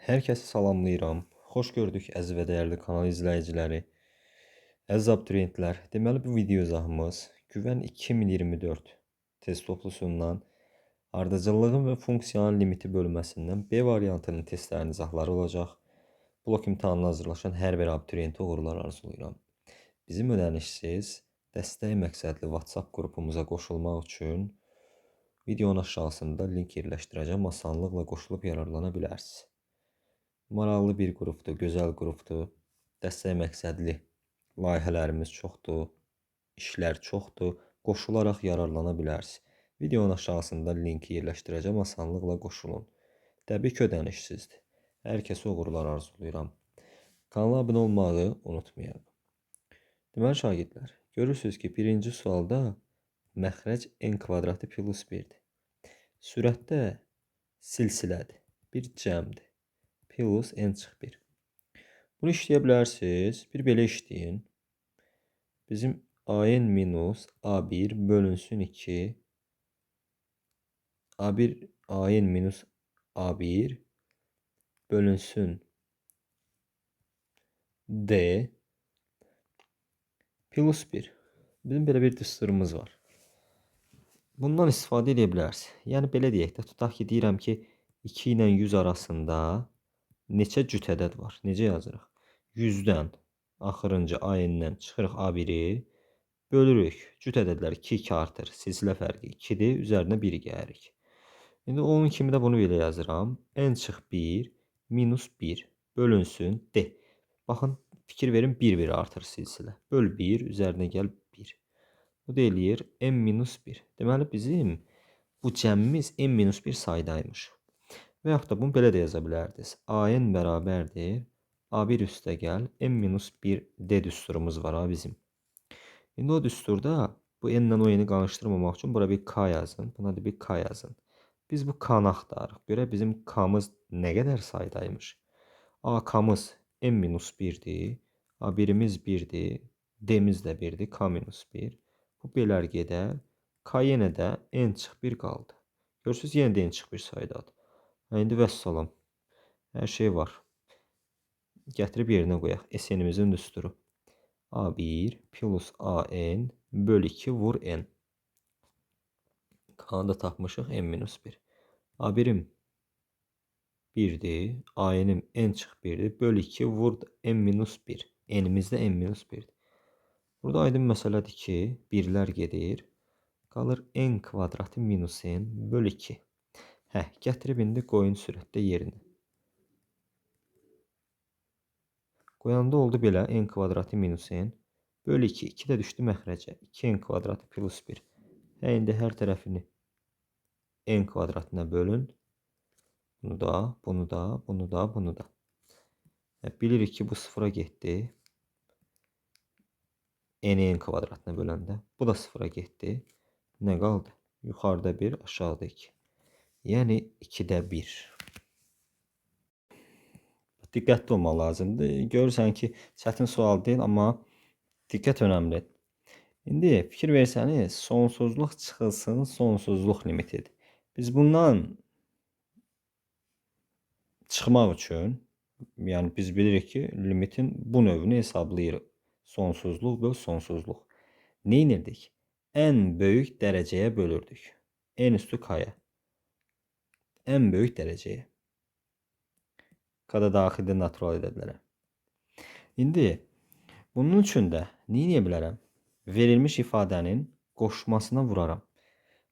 Hər kəsi salamlayıram. Xoş gördük əziz və dəyərli kanal izləyiciləri. Əziz abituriyentlər, deməli bu video izahımız Güvən 2024 test toplusundan ardıcıllığın və funksiyanın limiti bölməsindən B variantının testlərinin izahları olacaq. Blok imtahanına hazırlaşan hər bir abituriyentə uğurlar arzulayıram. Bizim ödənişsiz, dəstək məqsədli WhatsApp qrupumuza qoşulmaq üçün videonun aşağısında link yerləşdirəcəm. Asanlıqla qoşulub yararlana bilərsiniz. Maraqlı bir qrupdur, gözəl qrupdur. Dəstək məqsədli layihələrimiz çoxdur, işlər çoxdur. Qoşularaq yararlana bilərsiniz. Videonun aşağısında linki yerləşdirəcəm, asanlıqla qoşulun. Təbii ki, ödənişsizdir. Hər kəsə uğurlar arzulayıram. Kanala abunə olmağı unutmayın. Deməli şagirdlər, görürsünüz ki, birinci sualda məxrəc n kvadratı plus 1-dir. Sürətdə silsilədir, bir cəmdir. Plus n çıx 1. Bunu işləyə bilərsiniz. Bir belə işləyin. Bizim an minus a1 bölünsün 2. a1 an minus a1 bölünsün d plus 1. Bizim belə bir düsturumuz var. Bundan istifadə edə bilərsiniz. Yəni belə deyək də, tutaq ki, deyirəm ki, 2 ilə 100 arasında neçə cüt ədəd var? Necə yazırıq? 100-dən axırıncı an-dən çıxırıq a1-i, bölürük. Cüt ədədlər 2 artır. Silsilə fərqi 2-dir. Üzərinə 1 gəlirik. İndi onun kimi də bunu belə yazıram. N çıx 1 minus 1 bölünsün d. Baxın, fikir verin, 1 artır silsilə. Böl 1, üzərinə gəl 1. Bu da eləyir n minus 1. Deməli bizim bu cəmimiz n minus 1 saydaymış. Və yaxud da bunu belə də yaza bilərdiniz. An bərabərdir. A1 üstə gəl. n-1 d düsturumuz var ha bizim. İndi o düsturda bu n ilə o n-i qanışdırmamaq üçün bura bir k yazın. Buna da bir k yazın. Biz bu k-nı axtarırıq. Görə bizim k-mız nə qədər saydaymış? A k-mız n-1-dir. A1-imiz 1-dir. D-miz də 1-dir. K-1. Bu belər gedər. K yenə də n çıx 1 qaldı. Görürsünüz, yenə də n çıx 1 saydadır. İndi vəssalam. Hər şey var. Gətirib yerinə qoyaq. SN-imizin düsturu. A1 plus AN böl 2 vur N. K-nı da tapmışıq. N-1. A1-im 1-dir. AN-im N çıx 1-dir. Böl 2 vur N-1. N-imiz də N-1'dir. Burada aydın məsələdir ki, 1-lər gedir. Qalır N kvadratı minus N böl 2. Gətirib indi qoyun sürətdə yerinə. Qoyanda oldu belə n kvadratı minus n böl 2. 2 də düşdü məxrəcə. 2n kvadratı plus 1. İndi hər tərəfini n kvadratına bölün. Bunu da, bunu da, bunu da, bunu da. Bilirik ki, bu sıfıra getdi. N kvadratına böləndə. Bu da sıfıra getdi. Nə qaldı? Yuxarıda 1, aşağıda 2. Yəni 2-də 1. Diqqətli olmaq lazımdır. Görürsən ki, çətin sual deyil, amma diqqət önəmlidir. İndi fikir versəniz, sonsuzluq çıxılsın, sonsuzluq limitidir. Biz bundan çıxmaq üçün, yəni biz bilirik ki, limitin bu növünü hesablayırıq. Sonsuzluq böl sonsuzluq. Nə edirdik? Ən böyük dərəcəyə bölürdük. N üstü k-ya. Ən böyük dərəcəyə. K-da daxildə natural ədədlərə. İndi bunun üçün də nə edə bilərəm? Verilmiş ifadənin qoşmasına vuraram.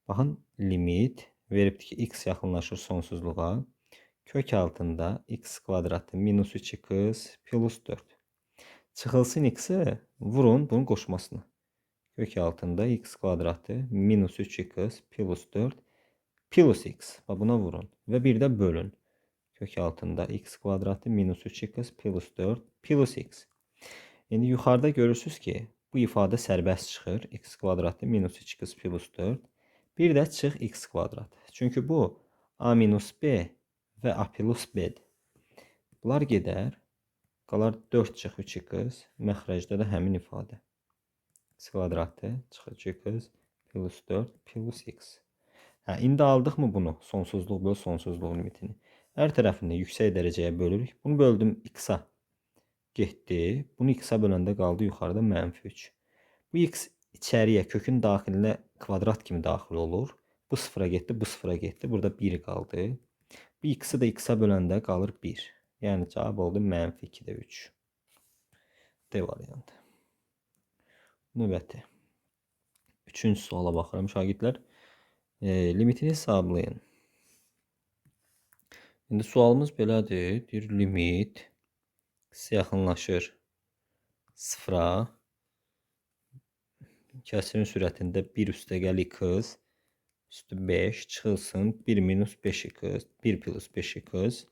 Baxın, limit veribdir ki, x yaxınlaşır sonsuzluğa. Kök altında x kvadratı minus 2x plus 4. Çıxılsın x-i, vurun bunun qoşmasına. Kök altında x kvadratı minus 3x plus 4 plus x. Buna vurun. Və bir də bölün. Kök altında x kvadratı minus 3x plus 4 plus x. İndi yuxarıda görürsünüz ki, bu ifadə sərbəst çıxır. X kvadratı minus 2x plus 4. Bir də çıx x kvadrat. Çünki bu a minus b və a plus b'dir. Bunlar gedər. Qalar 4 çıx 3x. Məxrəcdə də həmin ifadə. X kvadratı çıx 2x plus 4 plus x. İndi aldıqmı bunu? Sonsuzluq böl sonsuzluq limitini. Hər tərəfini yüksək dərəcəyə bölürük. Bunu böldüm x-a getdi. Bunu x-a böləndə qaldı yuxarıda -3. Bu x içəriyə, kökün daxilinə kvadrat kimi daxil olur. Bu sıfıra getdi, bu sıfıra getdi. Burada 1 qaldı. Bu x-i də x-a böləndə qalır 1. Yəni cavab oldu -2/3. D variantı. Növbəti. Üçüncü suala baxıram şagirdlər. Limitini hesablayın. İndi sualımız belədir. Bir limit x yaxınlaşır sıfıra. Kəsirin sürətində 1 üstəgəl x üstü 5 çıxılsın 1 minus 5x 1 plus 5x.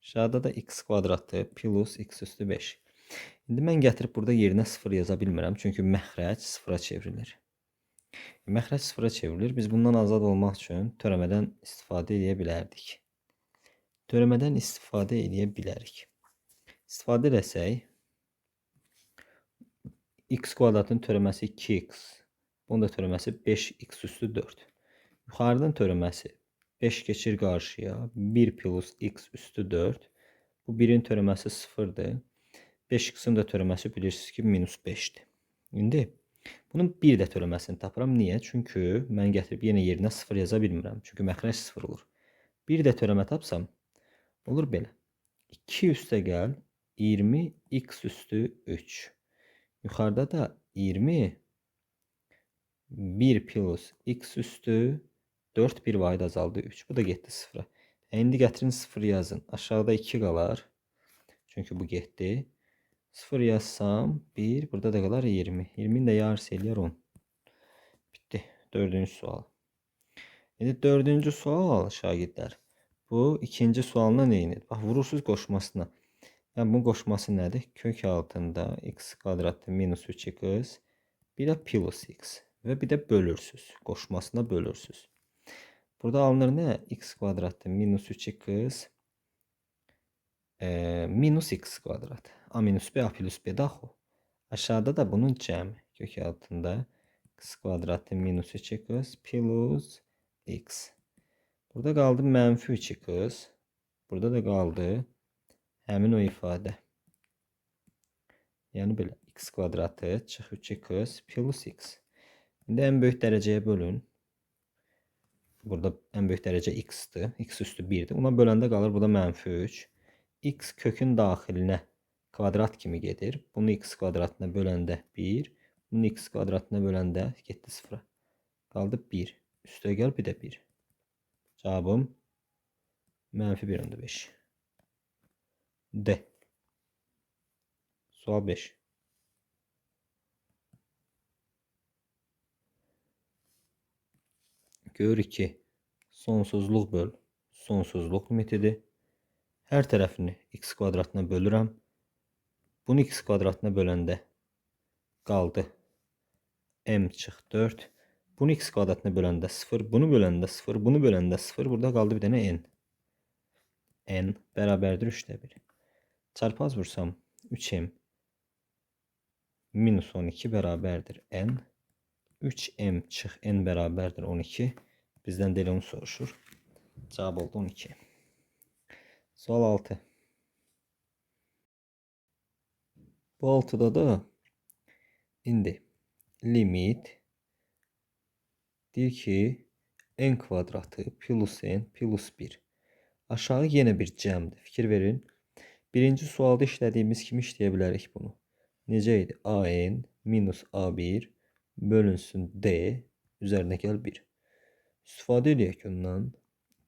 Aşağıda da x kvadratı plus x üstü 5. İndi mən gətirib burada yerinə 0 yaza bilmirəm. Çünki məxrəc sıfıra çevrilir. Məxrəc sıfıra çevrilir. Biz bundan azad olmaq üçün törəmədən istifadə edə bilərdik. Törəmədən istifadə edə bilərik. İstifadə etsək, x kvadratın törəməsi 2x. Bunun da törəməsi 5x üstü 4. Yuxarıdan törəməsi 5 keçir qarşıya. 1 plus x üstü 4. Bu 1'in törəməsi 0'dır. 5x'in də törəməsi bilirsiniz ki, minus 5'dir. İndi bunun bir də törəməsini tapıram. Niyə? Çünki mən gətirib yenə yerinə 0 yaza bilmirəm. Çünki məxrəc 0 olur. Bir də törəmə tapsam, olur belə. 2 üstəgəl 20x üstü 3. Yuxarıda da 20 1 plus x üstü 4 bir vahid azaldı 3. Bu da getdi 0'a. İndi gətirin 0 yazın. Aşağıda 2 qalar. Çünki bu getdi. 0 yazsam 1. Burada da qalar 20. 20'nin də yarısı eləyər 10. Bitti. Dördüncü sual. İndi dördüncü sual şagirdlər. Bu ikinci sualına neyindir? Bax, vurursuz qoşmasına. Yəni bunun qoşması nədir? Kök altında x kvadratı minus 3x bir də plus x və bir də bölürsüz. Qoşmasına bölürsüz. Burada alınır nə? X kvadratı minus 3x minus x kvadrat. A minus b, a plus b daxil. Aşağıda da bunun cəmi. Kök altında x kvadratı minus 3x plus x. Burada qaldı -3x. Burada da qaldı həmin o ifadə. Yəni belə x kvadratı çıx 3x plus x. İndi ən böyük dərəcəyə bölün. Burada ən böyük dərəcə x-dir. X üstü 1'dir. Ona böləndə qalır burada -3. X kökün daxilinə kvadrat kimi gedir. Bunu x kvadratına böləndə 1. Bunu x kvadratına böləndə getdi 0'a. Qaldı 1. Üstəgəl bir də 1. Cavabım -1/5. D. Sual 5. Görürük ki, sonsuzluq böl sonsuzluq limitidir. Hər tərəfini x kvadratına bölürəm. Bunu x kvadratına böləndə qaldı m çıx 4. Bunu x kvadratına böləndə 0. Bunu böləndə 0. Bunu böləndə 0. Burada qaldı bir dənə n. N bərabərdir 3/1. Çarpaz vursam 3m minus 12 bərabərdir n. 3m çıx n bərabərdir 12. Bizdən də elə onu soruşur. Cavab oldu 12. Sual 6. Bu 6'da da indi limit deyir ki n kvadratı plus n plus 1. Aşağı yenə bir cəmdir. Fikir verin. Birinci sualda işlədiyimiz kimi işləyə bilərik bunu. Necə idi? an minus a1 bölünsün d üzərinə gəl 1. İstifadə edək ondan.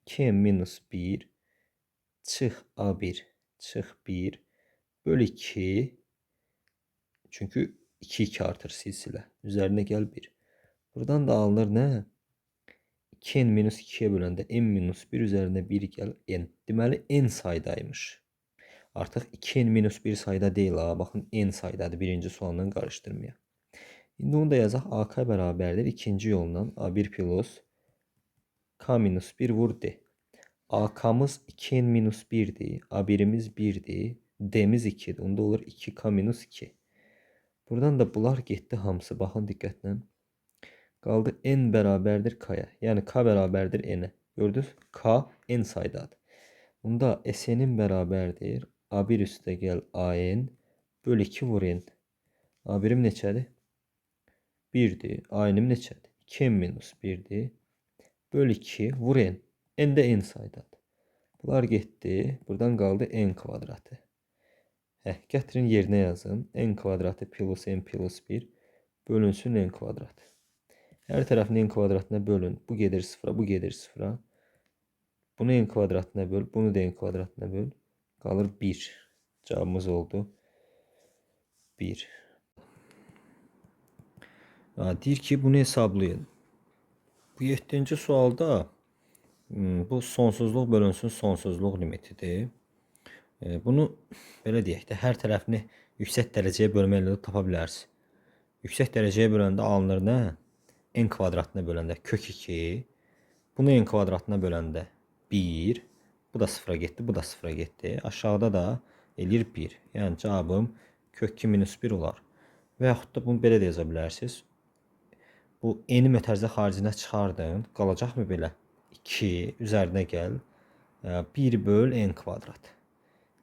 2n minus 1 çıx a1 çıx 1 bölü 2. Çünki 2 artır silsilə. Üzərinə gəl 1. Buradan da alınır nə? 2n minus 2'ye böləndə n minus 1 üzərinə 1 gəl n. Deməli n saydaymış. Artıq 2n minus 1 sayda deyil ha. Baxın n saydadır. Birinci sualdan qarışdırmayaq. İndi onu da yazaq. AK bərabərdir. İkinci yolla a1 plus k minus 1 vur d. AK'mız 2n minus 1'dir. A1'imiz 1'dir. D'miz 2'dir. Onda olur 2k minus 2. Buradan da bunlar getdi hamısı. Baxın diqqətlə. Qaldı n bərabərdir k-ya. Yəni k bərabərdir n-ə. Gördünüz? K n saydadır. Bunda SN-in bərabərdir. A1 üstəgəl AN bölü 2 vur N. A1'im neçədir? 1'dir. AN-im neçədir? 2N minus 1'dir. Bölü 2 vur N. N də N saydadır. Bunlar getdi. Buradan qaldı N kvadratı. Gətirin yerinə yazın. N kvadratı plus N plus 1 bölünsün N kvadratı. Hər tərəfini N kvadratına bölün. Bu gedir sıfıra, bu gedir sıfıra. Bunu N kvadratına böl, bunu da N kvadratına böl. Qalır 1. Cavabımız oldu 1. Deyir ki, bunu hesablayın. Bu 7-ci sualda bu sonsuzluq bölünsün sonsuzluq limitidir. Bunu belə deyək də, hər tərəfini yüksək dərəcəyə bölməklə də tapa bilərsiniz. Yüksək dərəcəyə böləndə alınır nə? N kvadratına böləndə kök 2. Bunu N kvadratına böləndə 1. Bu da sıfıra getdi, bu da sıfıra getdi. Aşağıda da eləyir 1. Yəni cavabım kök 2 minus 1 olar. Və yaxud da bunu belə də yaza bilərsiniz. Bu N-i mötərizə xaricinə çıxardın. Qalacaqmı belə? 2 üzərinə gəl. 1 böl N kvadrat.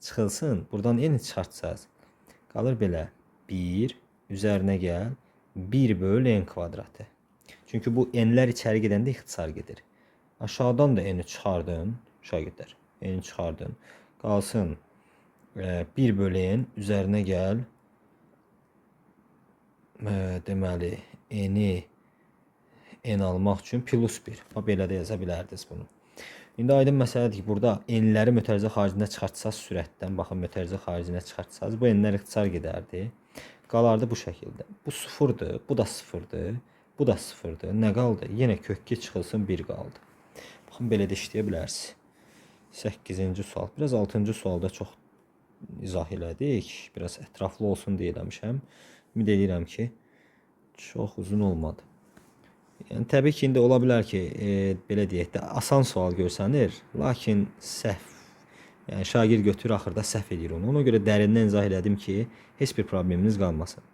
Çıxılsın. Buradan N-i çıxartsaz. Qalır belə. 1 üzərinə gəl. 1 böl N kvadratı. Çünki bu N-lər içəri gedəndə ixtisar gedir. Aşağıdan da N-i çıxardın. Şagirdlər. N-i çıxardın. Qalsın. 1 böl N üzərinə gəl. Deməli, N-i N almaq üçün plus 1. Belə də yaza bilərdiniz bunu. İndi aydın məsələdir ki, burada N-ləri mötərizə xaricinə çıxartsaz sürətdən, baxın mötərizə xaricinə çıxartsaz, bu N-lər ixtisar gedərdi. Qalardı bu şəkildə. Bu 0'dır, bu da 0'dır, bu da 0'dır. Nə qaldı? Yenə kök 2 çıxılsın 1 qaldı. Baxın, belə də işləyə bilərsiniz. 8-ci sual. Biraz 6-cı sualda çox izah elədik. Biraz ətraflı olsun deyə eləmişəm. Ümid edirəm ki, çox uzun olmadı. Yəni təbii ki, indi ola bilər ki, belə deyək də, asan sual görsənir, lakin səhv. Yəni şagird götürür, axırda səhv edir onu. Ona görə dərindən izah elədim ki, heç bir probleminiz qalmasın.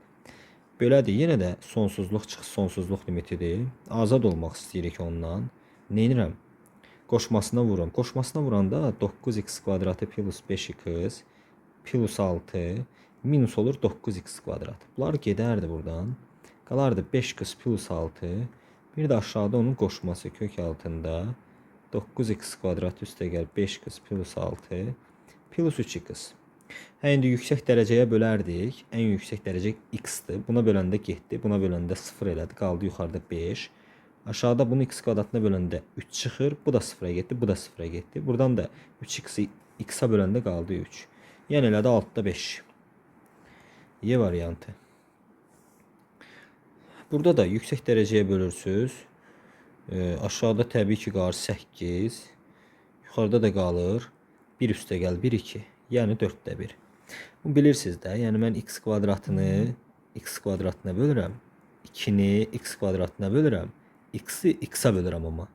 Belədir, yenə də sonsuzluq çıxış sonsuzluq limitidir. Azad olmaq istəyirik ondan. Neynirəm? Qoşmasına vururam. Qoşmasına vuranda 9x kvadratı plus 5x plus 6 minus olur 9x kvadratı. Bunlar gedərdi buradan. Qalardı 5x plus 6. Bir də aşağıda onun qoşması kök altında 9x kvadrat üstə gəl 5x plus 6 plus 3x. İndi yüksək dərəcəyə bölərdik. Ən yüksək dərəcə x-dir. Buna böləndə getdi. Buna böləndə 0 elədi. Qaldı yuxarıda 5. Aşağıda bunu x kvadratına böləndə 3 çıxır. Bu da 0'a getdi. Bu da 0'a getdi. Buradan da 3x-i x-a böləndə qaldı 3. Yəni elədi 6'da 5. Y variantı. Burada da yüksək dərəcəyə bölürsüz. Aşağıda təbii ki qalır 8. Yuxarıda da qalır 1 üstə gəl 1 2. Yəni 4'də 1. Bunu bilirsiniz də. Yəni mən x kvadratını x kvadratına bölürəm. 2'ni x kvadratına bölürəm. X-i x-a bölürəm amma.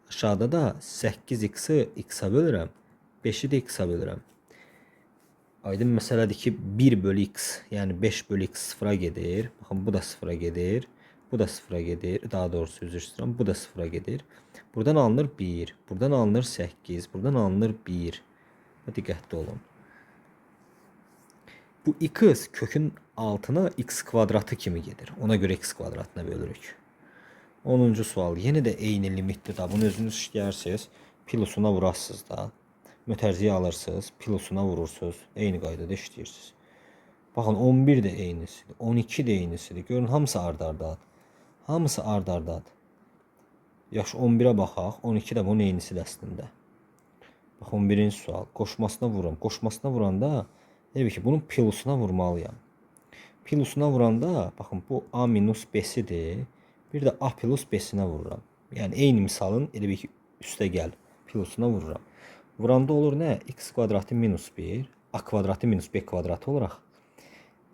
Aşağıda da 8x-i x-a bölürəm. 5'i də x-a bölürəm. Aydın məsələdir ki 1 bölü x, yəni 5 bölü x sıfıra gedir. Baxın, bu da sıfıra gedir. Bu da sıfıra gedir. Daha doğrusu üzr istəyirəm. Bu da sıfıra gedir. Buradan alınır 1. Buradan alınır 8. Buradan alınır 1. Diqqətli olun. Bu x kökün altına x kvadratı kimi gedir. Ona görə x kvadratına bölürük. 10-cu sual. Yenə də eyni limitdir da. Bunu özünüz işləyərsiniz. Plusuna vurasınız da. Mötərizəyə alırsınız. Plusuna vurursunuz. Eyni qaydada işləyirsiniz. Baxın, 11 də eynisidir. 12 də eynisidir. Görün, hamısı ard-ardadır. Hamısı ard-ardadır. Yaxşı, 11'ə baxaq. 12 də bunun eynisidir əslində. Bax, 11-ci sual. Qoşmasına vururam. Qoşmasına vuranda demək ki, bunun plusuna vurmalıyam. Plusuna vuranda, baxın, bu a minus b-sidir. Bir də a plus b-sinə vururam. Yəni, eyni misalın elə bir ki, üstə gəl. Plusuna vururam. Vuranda olur nə? X kvadratı minus 1, a kvadratı minus b kvadratı olaraq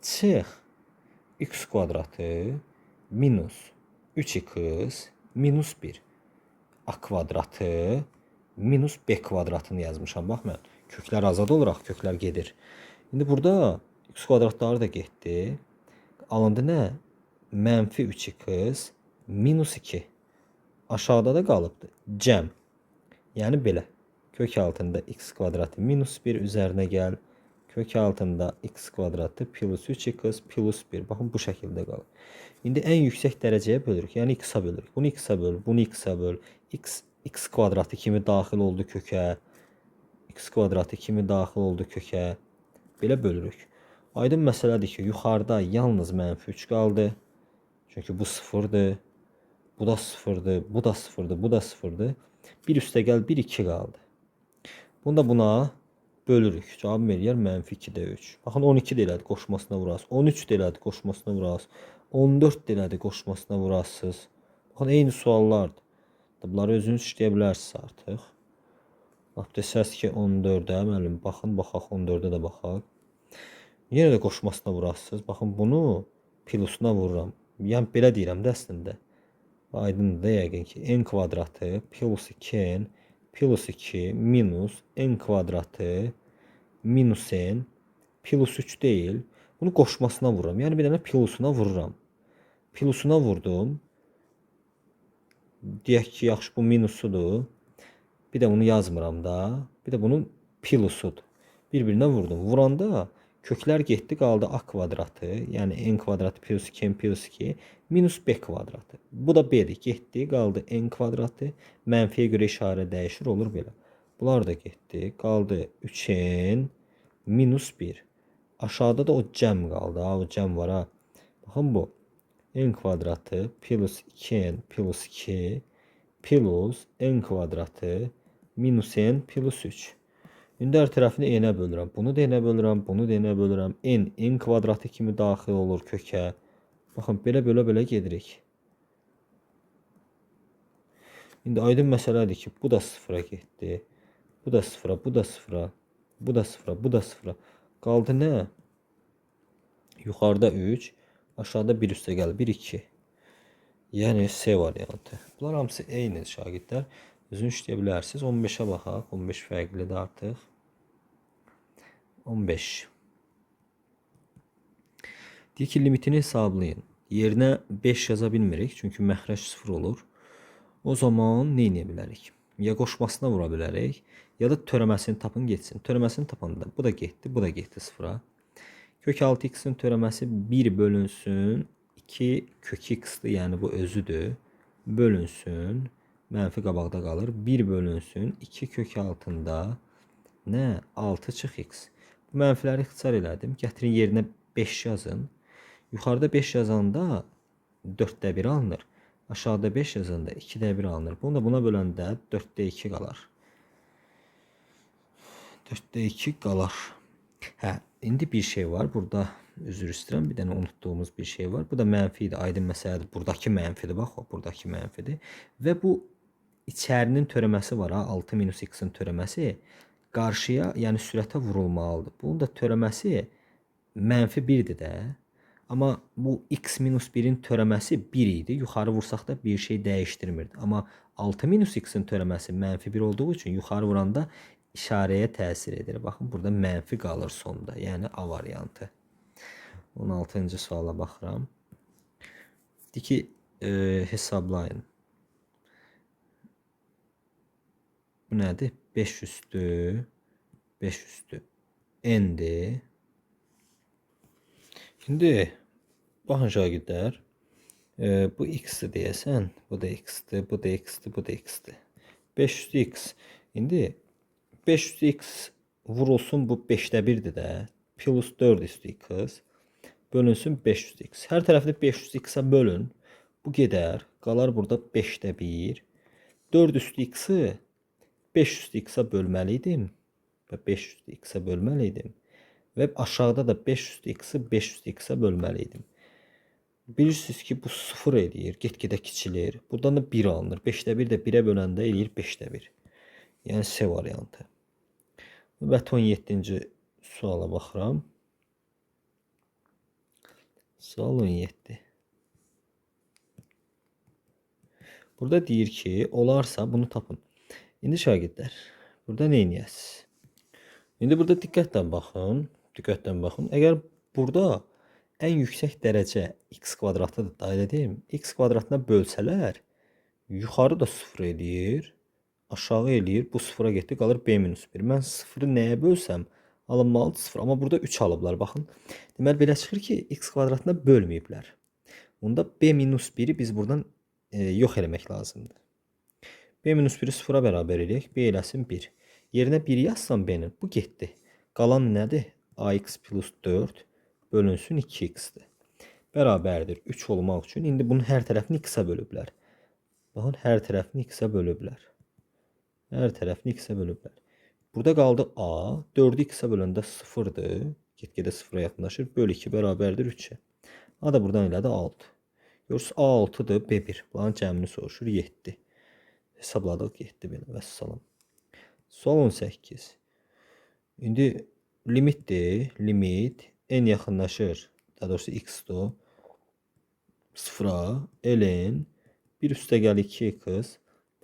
çıx x kvadratı minus 3x minus 1 a kvadratı minus b kvadratını yazmışam. Bax, mən köklər azad olaraq köklər gedir. İndi burada x kvadratları da getdi. Alındı nə? Mənfi 3x minus 2. Aşağıda da qalıbdı cəm. Yəni belə. Kök altında x kvadratı minus 1 üzerine gel. Kök altında x kvadratı plus 3x plus 1. Bakın bu şekilde qalır. İndi en yüksek dereceye bölürük. Yani x-a bölürük. Bunu x-a böl, bunu x-a böl. X kvadratı kimi daxil oldu kökə. X kvadratı kimi daxil oldu kökə. Belə bölürük. Aydın məsələdir ki, yuxarıda yalnız -3 qaldı. Çünki bu sıfırdır. Bu da sıfırdır. Bu da sıfırdır. Bu da sıfırdır. Bir üstə gəl 1, 2 qaldı. Bunu da buna bölürük. Cavab verir -2-də 3. Baxın 12 də elədi qoşmasına vurasınız. 13 də elədi qoşmasına vurasınız. 14 də elədi qoşmasına vurasınız. Baxın eyni suallardır. Bunları özünüz işləyə bilərsiniz artıq. Lap desəz ki 14-ə müəllim baxın baxaq 14-ə də baxaq. Yenə də qoşmasına vurasınız. Baxın bunu plusuna vururam. Yəni belə deyirəm də əslində. Aydındır yəqin ki n kvadratı plus 2n plus 2 minus n kvadratı minus n plus 3 değil. Bunu qoşmasına vururam. Yəni bir dənə plusuna vururam. Plusuna vurdum. Deyək ki, yaxşı bu minusudur. Bir də bunu yazmıram da. Bir də bunun plusudur. Bir-birinə vurdum. Vuranda köklər getdi, qaldı a kvadratı. Yəni n kvadratı plus 2 n plus 2 minus b kvadratı. Bu da b'dir. Getdi, qaldı n kvadratı. Mənfiyə görə işarə dəyişir, olur belə. Bunlar da getdi, qaldı 3n minus 1. Aşağıda da o cəm qaldı. Ha, o cəm var ha. Baxın bu. N kvadratı plus 2n plus 2 plus n kvadratı minus n plus 3. İndi hər tərəfini n-ə bölürəm. Bunu da n-ə bölürəm, bunu da n-ə bölürəm. N kvadratı kimi daxil olur kökə. Baxın, belə gedirik. İndi aydın məsələdir ki, bu da sıfıra getdi. Bu da sıfıra, bu da sıfıra, bu da sıfıra, bu da sıfıra. Qaldı nə? Yuxarıda 3, aşağıda 1 üstə gəl, 1, 2. Yəni C variantı. Bunlar hamısı eyni şagirdlər. Özünüz işləyə bilərsiniz. 15-ə baxaq. 15 fərqlidir artıq. 15. Deyir ki, limitini hesablayın. Yerinə 5 yaza bilmirik. Çünki məxrəc 0 olur. O zaman nə edə bilərik? Ya qoşmasına vura bilərik, ya da törəməsini tapın getsin. Törəməsini tapanda bu da getdi, bu da getdi 0-a. Kök 6x'in törəməsi 1 bölünsün 2 kök x'dir, yəni bu özüdür. Bölünsün, mənfi qabaqda qalır. 1 bölünsün 2 kök altında nə? 6 çıx x. Bu mənfiləri ixtisar elədim. Gətirin yerinə 5 yazın. Yuxarıda 5 yazanda 4də 1 alınır. Aşağıda 5 yazanda 2də 1 alınır. Bunu da buna böləndə 4də 2 qalar. 4də 2 qalar. Hə, indi bir şey var. Burada üzr istəyirəm. Bir dənə unutduğumuz bir şey var. Bu da mənfi idi. Aydın məsələdir. Buradakı mənfidir. Bax, o buradakı mənfidir. Və bu içərinin törəməsi var ha. 6 minus x-in törəməsi qarşıya, yəni sürətə vurulmalıdır. Bunun da törəməsi mənfi 1-dir də. Amma bu x minus 1-in törəməsi 1 idi. Yuxarı vursaq da bir şey dəyişdirmirdi. Amma 6 minus x-in törəməsi mənfi 1 olduğu üçün yuxarı vuranda işarəyə təsir edir. Baxın, burada mənfi qalır sonda. Yəni A variantı. 16-cı suala baxıram. Deyir ki, hesablayın. Bu nədir? 5 üstü 5 üstü n'dir. Şimdi baxın şagirdlər, bu x-dir deyəsən, bu da x-dir, bu da x-dir, bu da x-dir. 5 üstü x. İndi 5 üstü x vurulsun, bu 5də 1-dir də. Plus 4 üstü x bölünsün 5 üstü x. Hər tərəfini 5 üstü x-a bölün. Bu gedər. Qalar burada 5də 1. 4 üstü x-i 5 üstü x-a bölməliydim. Və 5 üstü x-a bölməliydim. Və aşağıda da 5 üstü x-i 5 üstü x-a bölməliydim. Bilirsiniz ki, bu 0 eləyir, get-gedə kiçilir. Buradan da 1 alınır. 5də 1 də 1-ə böləndə eləyir 5də 1. Yəni C variantı. Və 17-ci suala baxıram. Sual 17. Burada deyir ki, olarsa bunu tapın. İndi şagirdlər, burada nə edəsiniz? İndi burada diqqətlə baxın. Diqqətlə baxın. Əgər burada ən yüksək dərəcə x kvadratıdır da, elə deyim. X kvadratına bölsələr, yuxarı da 0 edir, aşağı eləyir. Bu sıfıra getdi, qalır b-1. Mən sıfırı nəyə bölsəm alınmalıdır 0. Amma burada 3 alıblar, baxın. Deməli belə çıxır ki, x kvadratına bölməyiblər. Onda b-1'i biz buradan yox eləmək lazımdır. b-1'i 0'a bərabər eləyək. b eləsin 1. Yerinə 1 yazsam b-nin, bu getdi. Qalan nədir? ax plus 4 bölünsün 2x-dir. Bərabərdir 3 olmaq üçün. İndi bunun hər tərəfini x-ə bölüblər. Baxın, hər tərəfini x-ə bölüblər. Hər tərəfini x-ə bölüblər. Burada qaldı a. 4'ü x-ə böləndə 0'dır. Get-gedə 0'a yaxınlaşır. Böl 2 bərabərdir 3'ə. A da buradan elədi 6. Görürsünüz a 6'dır, b1. Bunların cəmini soruşur, 7. Hesabladıq, 7 belə. Vəssalam. Sual 18. İndi limitdir. Limit n yaxınlaşır. Daha doğrusu x-dir. 0'a ln 1 üstəgəl 2x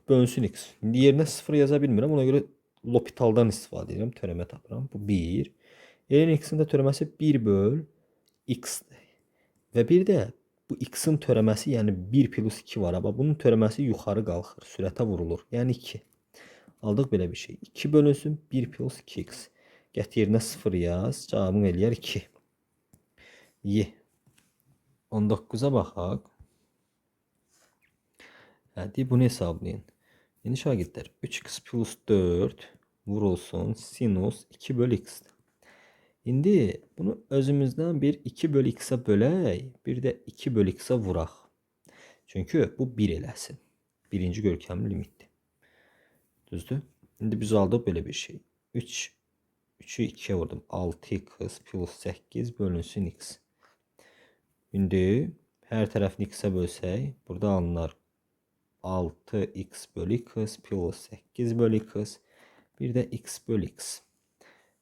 bölünsün x. İndi yerinə 0 yaza bilmirəm. Ona görə L'Hopital'dan istifadə edirəm. Törəmə tapıram. Bu 1. ln x'in də törəməsi 1 böl x-dir. Və bir də bu x-in törəməsi, yəni 1 plus 2 var. Amma bunun törəməsi yuxarı qalxır. Sürətə vurulur. Yəni 2. Aldıq belə bir şey. 2 bölünsün 1 plus 2x. Gət yerinə 0 yaz. Cavabın eləyər 2. Y. 19'a baxaq. Hadi bunu hesablayın. Yeni şagirdlər 3x plus 4 vurulsun sinus 2 bölü x. İndi bunu özümüzdən bir 2 bölü x-ə bölək, bir də 2 bölü x-ə vuraq. Çünki bu 1 eləsin. Birinci görkəmli limitdir. Düzdür? İndi biz aldıq belə bir şey. 3'ü 2'ye vurdum. 6x plus 8 bölünsün x. İndi hər tərəfini x-ə bölsək, burada alınar 6x bölü x plus 8 bölü x. Bir də x bölü x.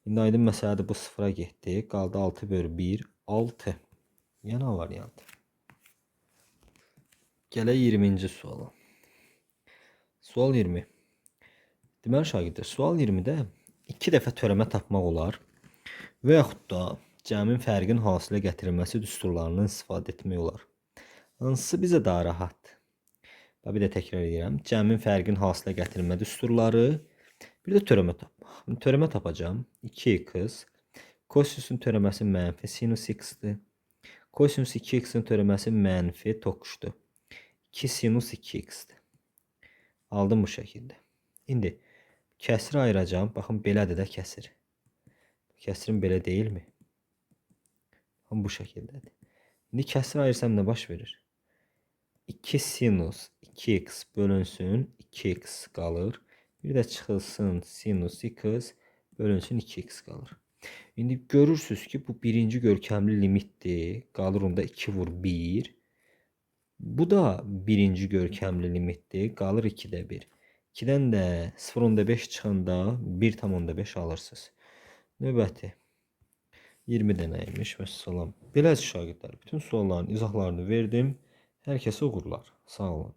İndi aydın məsələdə bu 0'a getdi. Qaldı 6 bölü 1, 6. Yəni A variantı. Gələk 20-ci suala. Sual 20. Deməli şagirdlər, sual 20-də 2 dəfə törəmə tapmaq olar və yaxud da cəmin fərqin hasilə gətirilməsi düsturlarından istifadə etmək olar. Hansı bizə daha rahatdır? Bir də təkrar edirəm. Cəmin fərqin hasilə gətirilmə düsturları, bir də törəmə tapmaq. Törəmə tapacağım. 2x. Kosinusun törəməsi mənfi sinus x-dir. Kosinus 2x-in törəməsi mənfi tokuşdur. 2 sinus 2x-dir. Aldım bu şəkildə. İndi kəsiri ayıracağım. Baxın, belədir də kəsir. Kəsirin belə deyilmi? Bu şəkildədir. İndi kəsiri ayırsam nə baş verir? 2 sinus 2x bölünsün 2x qalır. Bir də çıxılsın sinus x bölünsün 2x qalır. İndi görürsünüz ki, bu birinci görkəmli limitdir. Qalır onda 2 vur 1. Bu da birinci görkəmli limitdir. Qalır 2-də 1. 2-dən də 0.5 çıxanda 1.5 alırsınız. Növbəti 20 dənəymiş. Vəssalam. Belədir şagirdlər. Bütün sualların izahlarını verdim. Hər kəsə uğurlar. Sağ olun.